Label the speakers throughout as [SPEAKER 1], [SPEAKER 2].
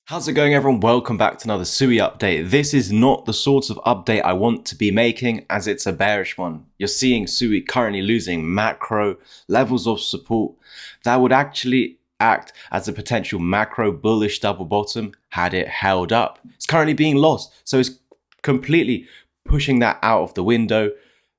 [SPEAKER 1] How's it going, everyone? Welcome back to another SUI update. This is not the sort of update I want to be making, as it's a bearish one. You're seeing SUI currently losing macro levels of support that would actually act as a potential macro bullish double bottom had it held up. It's currently being lost, so it's completely pushing that out of the window.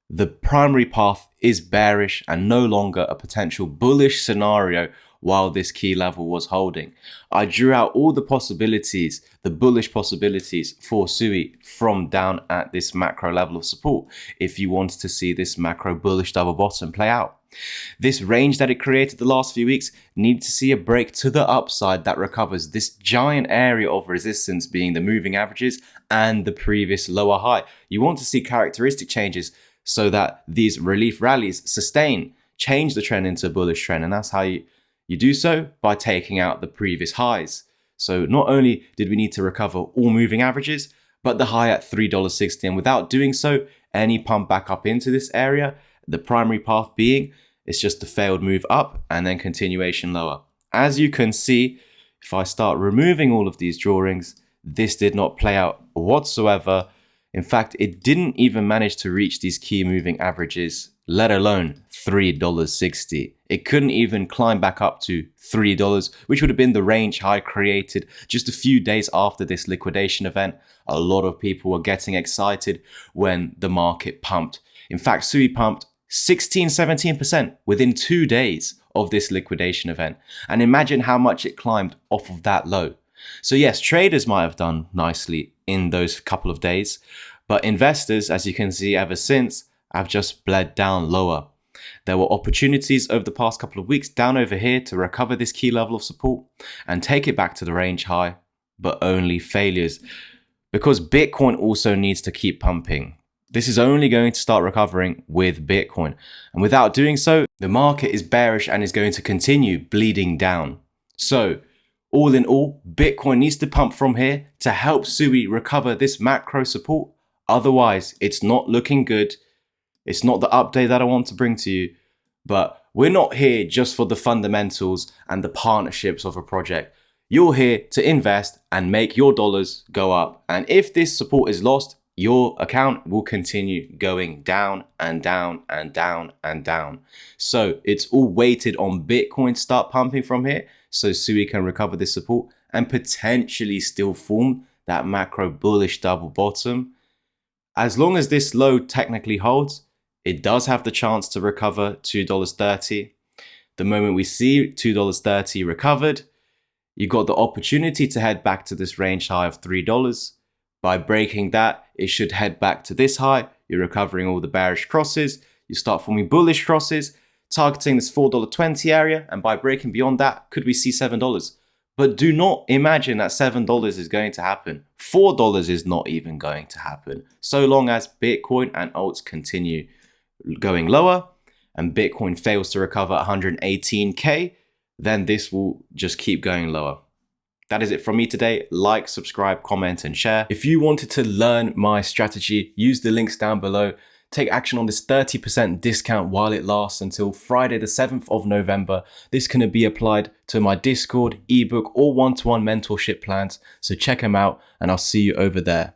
[SPEAKER 1] The primary path is bearish and no longer a potential bullish scenario while this key level was holding. I drew out all the possibilities, the bullish possibilities for SUI from down at this macro level of support if you wanted to see this macro bullish double bottom play out. This range that it created the last few weeks needed to see a break to the upside that recovers this giant area of resistance being the moving averages and the previous lower high. You want to see characteristic changes so that these relief rallies sustain, change the trend into a bullish trend, and that's how you do so by taking out the previous highs. So not only did we need to recover all moving averages, but the high at $3.60. And without doing so, any pump back up into this area, the primary path being, it's just a failed move up and then continuation lower. As you can see, if I start removing all of these drawings, this did not play out whatsoever. In fact, it didn't even manage to reach these key moving averages, let alone $3.60. It couldn't even climb back up to $3, which would have been the range high created just a few days after this liquidation event. A lot of people were getting excited when the market pumped. In fact, SUI pumped 17% within 2 days of this liquidation event. And imagine how much it climbed off of that low. So yes, traders might have done nicely in those couple of days, but investors, as you can see ever since, have just bled down lower. There were opportunities over the past couple of weeks down over here to recover this key level of support and take it back to the range high, but only failures because Bitcoin also needs to keep pumping. This is only going to start recovering with Bitcoin, and without doing so, the market is bearish and is going to continue bleeding down. So all in all, Bitcoin needs to pump from here to help SUI recover this macro support. Otherwise, it's not looking good. It's not the update that I want to bring to you, but we're not here just for the fundamentals and the partnerships of a project. You're here to invest and make your dollars go up. And if this support is lost, your account will continue going down and down and down and down. So it's all weighted on Bitcoin to start pumping from here so SUI can recover this support and potentially still form that macro bullish double bottom. As long as this low technically holds, it does have the chance to recover $2.30. The moment we see $2.30 recovered, you got the opportunity to head back to this range high of $3. By breaking that, it should head back to this high. You're recovering all the bearish crosses. You start forming bullish crosses, targeting this $4.20 area. And by breaking beyond that, could we see $7? But do not imagine that $7 is going to happen. $4 is not even going to happen. So long as Bitcoin and alts continue going lower and Bitcoin fails to recover 118K, then this will just keep going lower. That is it from me today. Like, subscribe, comment, and share. If you wanted to learn my strategy, use the links down below. Take action on this 30% discount while it lasts until Friday, the 7th of November. This can be applied to my Discord, ebook, or one-to-one mentorship plans. So check them out and I'll see you over there.